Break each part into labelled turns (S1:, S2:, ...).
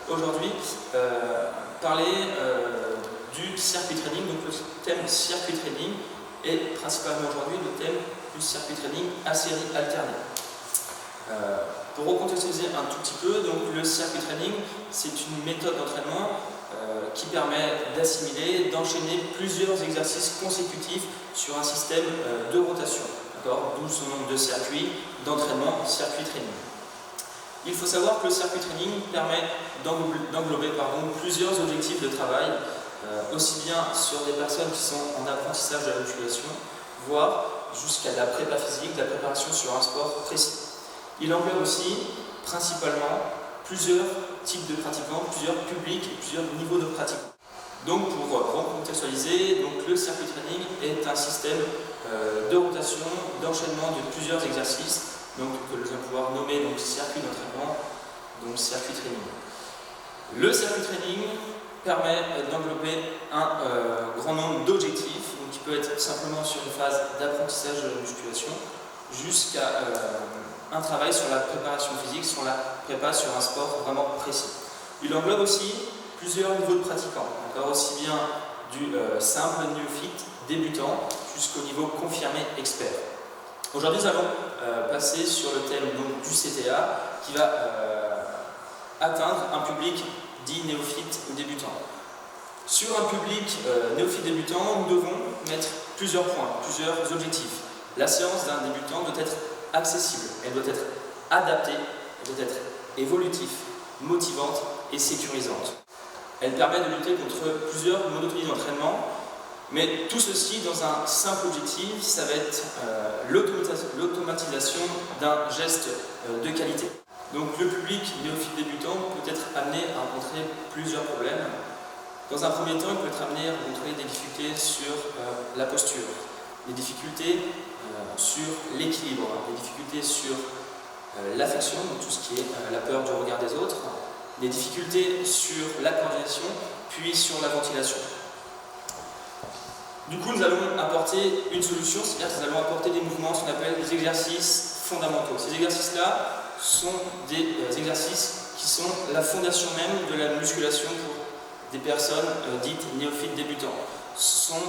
S1: aujourd'hui parler du circuit training. Donc le thème circuit training est principalement aujourd'hui le thème du circuit training à série alternée. Pour recontextualiser un tout petit peu, donc le circuit training, c'est une méthode d'entraînement qui permet d'assimiler, d'enchaîner plusieurs exercices consécutifs sur un système de rotation, d'où son nom de circuit d'entraînement, circuit training. Il faut savoir que le circuit training permet d'englober plusieurs objectifs de travail, aussi bien sur des personnes qui sont en apprentissage de la musculation, voire jusqu'à la prépa physique, de la préparation sur un sport précis. Il englobe aussi, principalement, plusieurs types de pratiquants, plusieurs publics et plusieurs niveaux de pratiquants. Donc pour recontextualiser, le circuit training est un système de rotation, d'enchaînement de plusieurs exercices, que nous allons pouvoir nommer circuit d'entraînement, circuit training. Le circuit training permet d'englober un grand nombre d'objectifs, qui peut être simplement sur une phase d'apprentissage de la musculation, jusqu'à un travail sur la préparation physique, sur la prépa sur un sport vraiment précis. Il englobe aussi plusieurs niveaux de pratiquants, aussi bien du simple néophyte, débutant, jusqu'au niveau confirmé expert. Aujourd'hui, nous allons passer sur le thème du CTA qui va atteindre un public dit néophyte ou débutant. Sur un public néophyte débutant, nous devons mettre plusieurs points, plusieurs objectifs. La séance d'un débutant doit être accessible, elle doit être adaptée, elle doit être évolutive, motivante et sécurisante. Elle permet de lutter contre plusieurs monotonies d'entraînement, mais tout ceci dans un simple objectif, ça va être l'automatisation d'un geste de qualité. Donc le public néophyte débutant peut être amené à rencontrer plusieurs problèmes. Dans un premier temps, il peut être amené à rencontrer des difficultés sur la posture, des difficultés sur l'équilibre, des difficultés sur l'affection, tout ce qui est la peur du regard des autres, des difficultés sur la coordination, puis sur la ventilation. Du coup, nous allons apporter une solution, c'est-à-dire que nous allons apporter des mouvements, ce qu'on appelle des exercices fondamentaux. Ces exercices-là sont des exercices qui sont la fondation même de la musculation pour des personnes dites néophytes débutants. Ce sont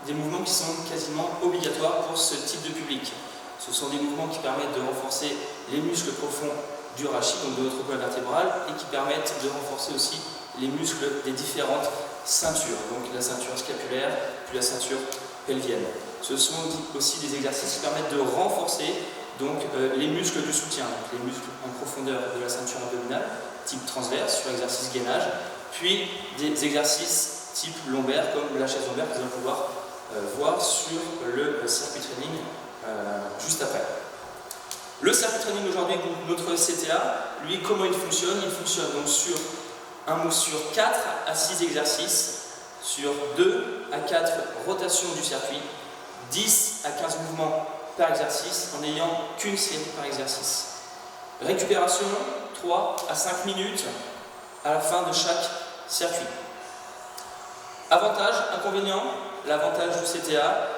S1: des mouvements qui sont quasiment obligatoires pour ce type de public. Ce sont des mouvements qui permettent de renforcer les muscles profonds du rachis, donc de notre colonne vertébrale, et qui permettent de renforcer aussi les muscles des différentes ceintures, donc la ceinture scapulaire, puis la ceinture pelvienne. Ce sont aussi des exercices qui permettent de renforcer les muscles du soutien, les muscles en profondeur de la ceinture abdominale, type transverse, sur exercice gainage, puis des exercices type lombaire, comme la chaise lombaire que nous allons pouvoir voir sur le circuit training juste après. Le circuit training aujourd'hui, notre CTA, lui, comment il fonctionne? Il fonctionne donc sur 4 à 6 exercices, sur 2 à 4 rotations du circuit, 10 à 15 mouvements par exercice, en n'ayant qu'une série par exercice. Récupération, 3 à 5 minutes à la fin de chaque circuit. Avantage, inconvénient, l'avantage du CTA,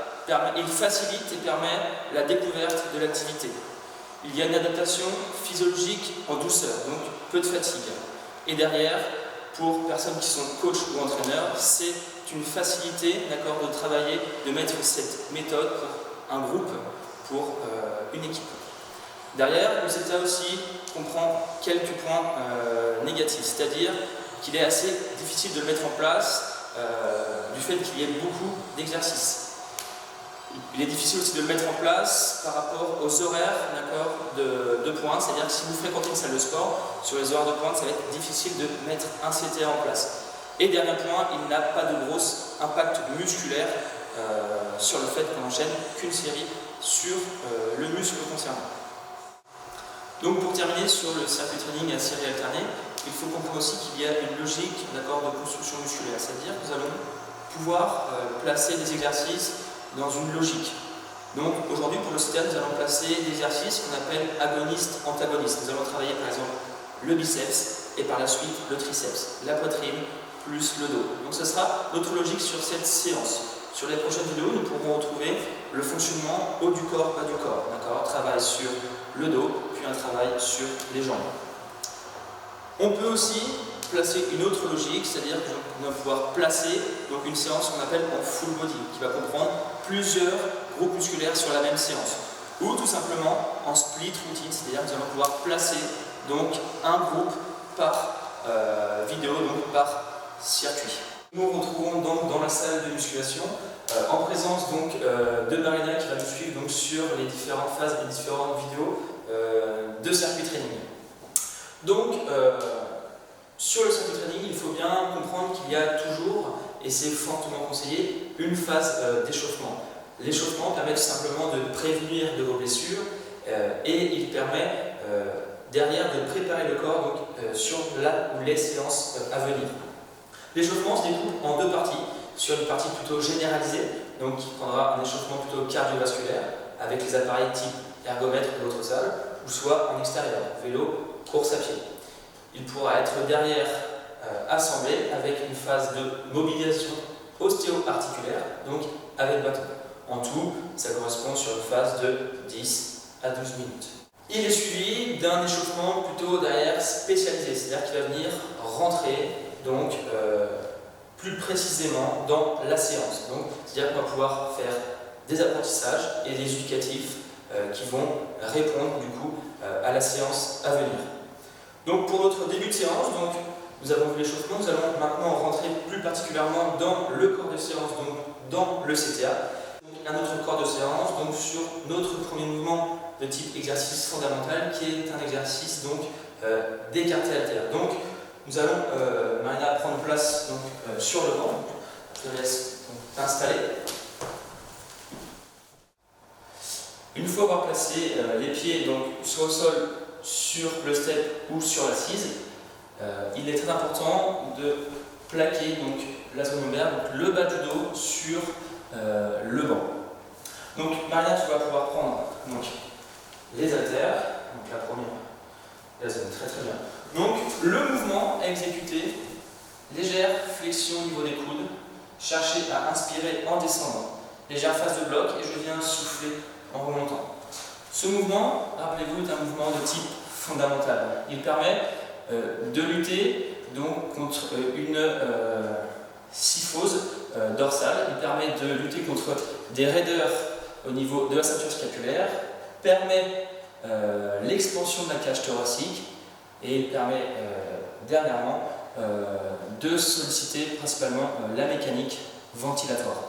S1: il facilite et permet la découverte de l'activité. Il y a une adaptation physiologique en douceur, donc peu de fatigue. Et derrière, pour personnes qui sont coachs ou entraîneurs, c'est une facilité de travailler, de mettre cette méthode pour un groupe, pour une équipe. Derrière, le CTA aussi comprend quelques points négatifs, c'est-à-dire qu'il est assez difficile de le mettre en place du fait qu'il y ait beaucoup d'exercices. Il est difficile aussi de le mettre en place par rapport aux horaires de pointe, c'est-à-dire que si vous fréquentez une salle de sport, sur les horaires de pointe, ça va être difficile de mettre un CTA en place. Et dernier point, il n'a pas de gros impact musculaire sur le fait qu'on n'enchaîne qu'une série sur le muscle concerné. Donc pour terminer sur le circuit training à série alternée, il faut comprendre aussi qu'il y a une logique de construction musculaire, c'est-à-dire que nous allons pouvoir placer des exercices dans une logique. Donc aujourd'hui pour le CTA, nous allons placer des exercices qu'on appelle agonistes-antagonistes. Nous allons travailler par exemple le biceps et par la suite le triceps, la poitrine plus le dos. Donc ce sera notre logique sur cette séance. Sur les prochaines vidéos, nous pourrons retrouver le fonctionnement haut du corps, bas du corps. Travail sur le dos, puis un travail sur les jambes. On peut aussi placer une autre logique, c'est-à-dire qu'on va pouvoir placer donc une séance qu'on appelle en full body, qui va comprendre plusieurs groupes musculaires sur la même séance. Ou tout simplement en split routine, c'est-à-dire que nous allons pouvoir placer donc un groupe par vidéo, donc par circuit. Nous nous retrouvons donc dans la salle de musculation en présence donc, de Marina qui va nous suivre donc, sur les différentes phases et les différentes vidéos de circuit training. Donc sur le circuit training, il faut bien comprendre qu'il y a toujours, et c'est fortement conseillé, une phase d'échauffement. L'échauffement permet tout simplement de prévenir de vos blessures et il permet derrière de préparer le corps donc, sur la ou les séances à venir. L'échauffement se découpe en deux parties, sur une partie plutôt généralisée, donc qui prendra un échauffement plutôt cardiovasculaire avec les appareils type ergomètre de votre salle, ou soit en extérieur, vélo, course à pied. Il pourra être derrière assemblé avec une phase de mobilisation ostéo-articulaire, donc avec bâton. En tout, ça correspond sur une phase de 10 à 12 minutes. Il est suivi d'un échauffement plutôt derrière spécialisé, c'est-à-dire qu'il va venir rentrer donc, plus précisément dans la séance. C'est-à-dire qu'on va pouvoir faire des apprentissages et des éducatifs qui vont répondre du coup à la séance à venir. Donc pour notre début de séance, donc, nous avons vu l'échauffement, nous allons maintenant rentrer plus particulièrement dans le corps de séance, donc dans le CTA. Donc, un autre corps de séance donc, sur notre premier mouvement de type exercice fondamental qui est un exercice d'écarté haltère. Donc nous allons, Marina, prendre place donc, sur le banc. Je te laisse t'installer. Une fois avoir placé les pieds donc, soit au sol, sur le step ou sur l'assise, il est très important de plaquer donc, la zone lombaire, donc le bas du dos sur le banc. Donc Marina, tu vas pouvoir prendre donc, les haltères, donc la première, la zone très très bien. Donc le mouvement à exécuter, légère flexion au niveau des coudes, cherchez à inspirer en descendant, légère phase de bloc et je viens souffler en remontant. Ce mouvement, rappelez-vous, est un mouvement de type fondamental. Il permet de lutter donc, contre une syphose dorsale, il permet de lutter contre des raideurs au niveau de la ceinture scapulaire, permet l'expansion de la cage thoracique et il permet dernièrement de solliciter principalement la mécanique ventilatoire.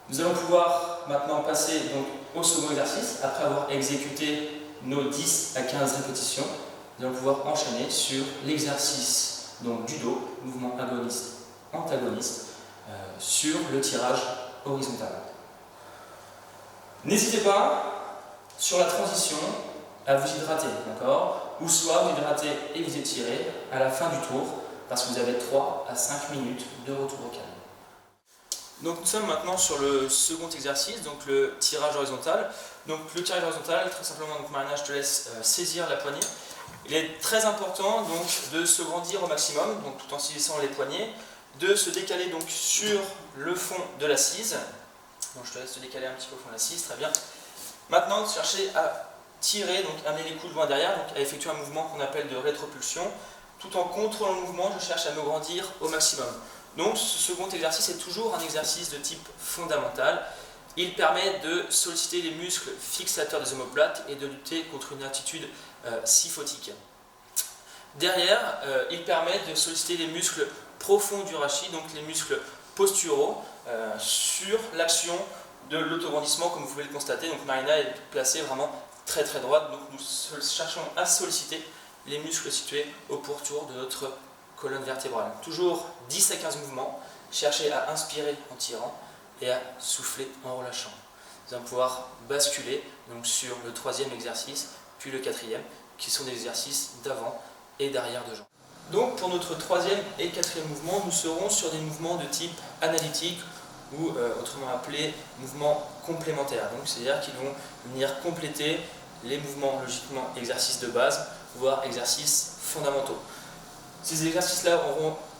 S1: Nous allons pouvoir maintenant passer donc, au second exercice. Après avoir exécuté nos 10 à 15 répétitions, nous allons pouvoir enchaîner sur l'exercice du dos, mouvement agoniste-antagoniste, sur le tirage horizontal. N'hésitez pas, sur la transition, à vous hydrater, d'accord? Ou soit vous hydratez et vous étirez à la fin du tour, parce que vous avez 3 à 5 minutes de retour au calme. Donc nous sommes maintenant sur le second exercice, donc le tirage horizontal. Donc le tirage horizontal, très simplement, donc Marina, je te laisse saisir la poignée. Il est très important donc de se grandir au maximum, donc tout en saisissant les poignets, de se décaler donc sur le fond de l'assise. Donc je te laisse te décaler un petit peu au fond de l'assise, très bien. Maintenant, cherchez à tirer, donc amener les coudes loin derrière, donc à effectuer un mouvement qu'on appelle de rétropulsion. Tout en contrôlant le mouvement, je cherche à me grandir au maximum. Donc ce second exercice est toujours un exercice de type fondamental. Il permet de solliciter les muscles fixateurs des omoplates et de lutter contre une attitude syphotique. Derrière, il permet de solliciter les muscles profonds du rachis, donc les muscles posturaux, sur l'action de l'autograndissement, comme vous pouvez le constater. Donc Marina est placée vraiment très très droite, donc nous cherchons à solliciter les muscles situés au pourtour de notre colonne vertébrale. Toujours 10 à 15 mouvements, cherchez à inspirer en tirant et à souffler en relâchant. Nous allons pouvoir basculer donc, sur le troisième exercice, puis le quatrième, qui sont des exercices d'avant et d'arrière de jambes. Donc pour notre troisième et quatrième mouvement, nous serons sur des mouvements de type analytique ou autrement appelés mouvements complémentaires. Donc c'est-à-dire qu'ils vont venir compléter les mouvements logiquement exercices de base, voire exercices fondamentaux. Ces exercices-là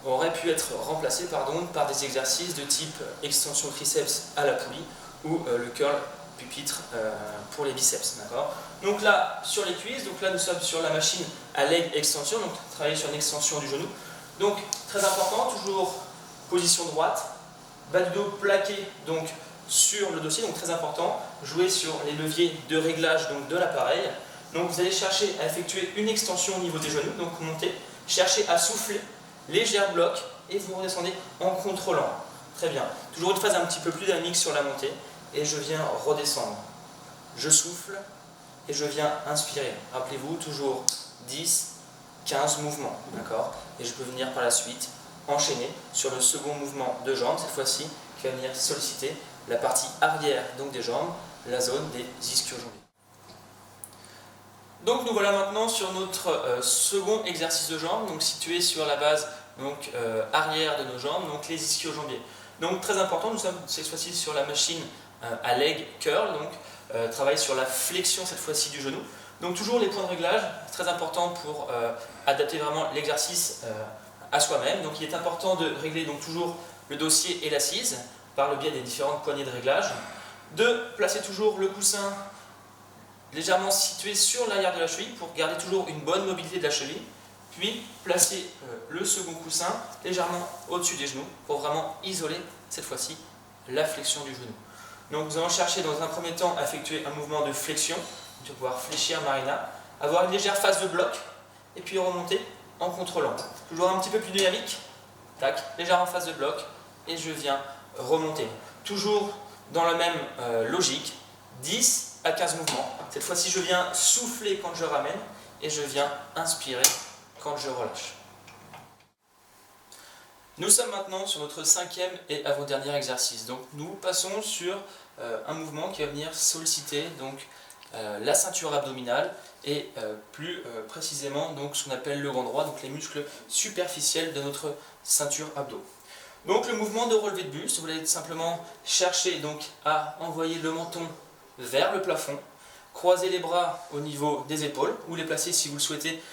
S1: auraient pu être remplacés par des exercices de type extension triceps à la poulie ou le curl pupitre pour les biceps. Donc là, sur les cuisses, donc là nous sommes sur la machine à leg extension, donc travailler sur une extension du genou. Donc très important, toujours position droite, bas du dos plaqué donc sur le dossier, donc très important, jouer sur les leviers de réglage donc de l'appareil. Donc vous allez chercher à effectuer une extension au niveau des genoux, donc montez, cherchez à souffler, léger bloc et vous redescendez en contrôlant. Très bien. Toujours une phase un petit peu plus dynamique sur la montée et je viens redescendre. Je souffle et je viens inspirer. Rappelez-vous, toujours 10, 15 mouvements, d'accord? Et je peux venir par la suite enchaîner sur le second mouvement de jambes, cette fois-ci, qui va venir solliciter la partie arrière donc des jambes, la zone des ischio-jambiers. Donc nous voilà maintenant sur notre second exercice de jambes, donc situé sur la base donc, arrière de nos jambes, donc les ischio-jambiers. Donc très important, nous sommes cette fois-ci sur la machine à leg curl, donc travail sur la flexion cette fois-ci du genou. Donc toujours les points de réglage, très important pour adapter vraiment l'exercice à soi-même. Donc il est important de régler donc toujours le dossier et l'assise par le biais des différentes poignées de réglage. De placer toujours le coussin légèrement situé sur l'arrière de la cheville pour garder toujours une bonne mobilité de la cheville. Puis placer le second coussin légèrement au-dessus des genoux pour vraiment isoler cette fois-ci la flexion du genou. Donc nous allons chercher dans un premier temps à effectuer un mouvement de flexion, tu vas pouvoir fléchir Marina, avoir une légère phase de bloc et puis remonter en contrôlant. Toujours un petit peu plus dynamique, tac, légèrement phase de bloc et je viens remonter. Toujours dans la même logique, 10 à 15 mouvements. Cette fois-ci je viens souffler quand je ramène et je viens inspirer quand je relâche. Nous sommes maintenant sur notre cinquième et avant-dernier exercice. Donc nous passons sur un mouvement qui va venir solliciter donc, la ceinture abdominale et plus précisément donc, ce qu'on appelle le grand droit, donc les muscles superficiels de notre ceinture abdo. Donc le mouvement de relevé de buste, vous allez simplement chercher donc, à envoyer le menton vers le plafond, croiser les bras au niveau des épaules ou les placer si vous le souhaitez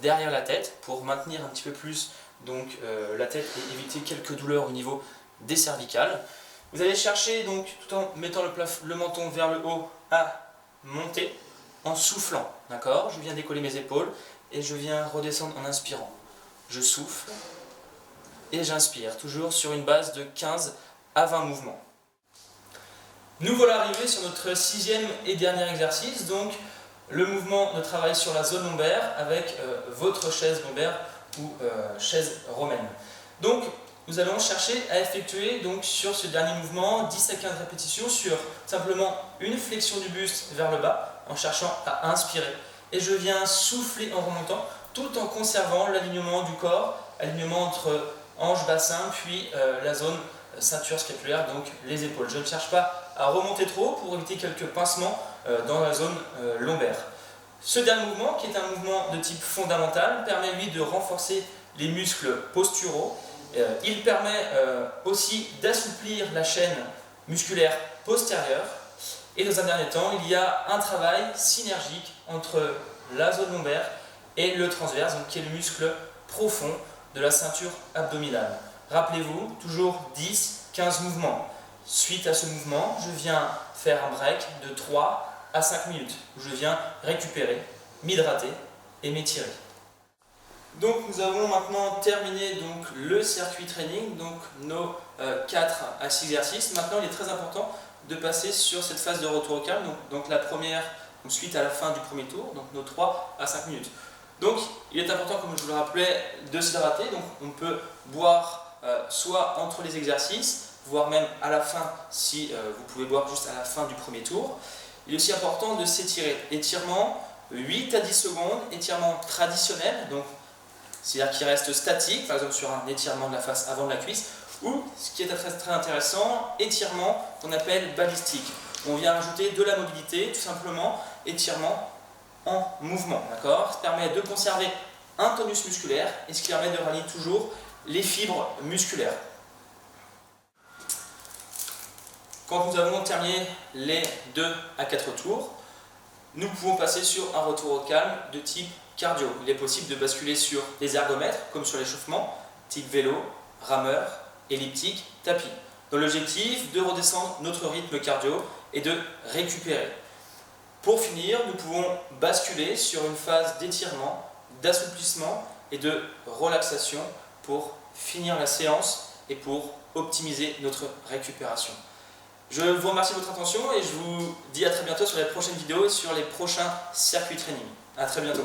S1: derrière la tête pour maintenir un petit peu plus donc, la tête et éviter quelques douleurs au niveau des cervicales. Vous allez chercher donc tout en mettant le menton vers le haut à monter en soufflant, d'accord? Je viens décoller mes épaules et je viens redescendre en inspirant. Je souffle et j'inspire, toujours sur une base de 15 à 20 mouvements. Nous voilà arrivés sur notre sixième et dernier exercice, donc le mouvement de travail sur la zone lombaire avec votre chaise lombaire ou chaise romaine. Donc nous allons chercher à effectuer donc, sur ce dernier mouvement 10 à 15 répétitions sur simplement une flexion du buste vers le bas en cherchant à inspirer. Et je viens souffler en remontant tout en conservant l'alignement du corps, alignement entre hanche, bassin, puis la zone ceinture scapulaire, donc les épaules. Je ne cherche pas à remonter trop pour éviter quelques pincements dans la zone lombaire. Ce dernier mouvement, qui est un mouvement de type fondamental, permet lui de renforcer les muscles posturaux. Il permet aussi d'assouplir la chaîne musculaire postérieure. Et dans un dernier temps, il y a un travail synergique entre la zone lombaire et le transverse, donc qui est le muscle profond de la ceinture abdominale. Rappelez-vous, toujours 10-15 mouvements. Suite à ce mouvement, je viens faire un break de 3 à 5 minutes, où je viens récupérer, m'hydrater et m'étirer. Donc nous avons maintenant terminé donc, le circuit training, donc nos 4 à 6 exercices. Maintenant il est très important de passer sur cette phase de retour au calme, donc la première donc, suite à la fin du premier tour, donc nos 3 à 5 minutes. Donc il est important, comme je vous le rappelais, de s'hydrater, donc on peut boire soit entre les exercices, voire même à la fin si vous pouvez boire juste à la fin du premier tour. Il est aussi important de s'étirer. Étirement 8 à 10 secondes, étirement traditionnel, donc c'est-à-dire qui reste statique, par exemple sur un étirement de la face avant de la cuisse, ou, ce qui est très intéressant, étirement qu'on appelle balistique. On vient rajouter de la mobilité, tout simplement, étirement en mouvement, d'accord? Ça permet de conserver un tonus musculaire et ce qui permet de rallier toujours les fibres musculaires. Quand nous avons terminé les 2 à 4 tours, nous pouvons passer sur un retour au calme de type cardio. Il est possible de basculer sur des ergomètres, comme sur l'échauffement, type vélo, rameur, elliptique, tapis. Dans l'objectif de redescendre notre rythme cardio et de récupérer. Pour finir, nous pouvons basculer sur une phase d'étirement, d'assouplissement et de relaxation pour finir la séance et pour optimiser notre récupération. Je vous remercie de votre attention et je vous dis à très bientôt sur les prochaines vidéos et sur les prochains circuits training. À très bientôt.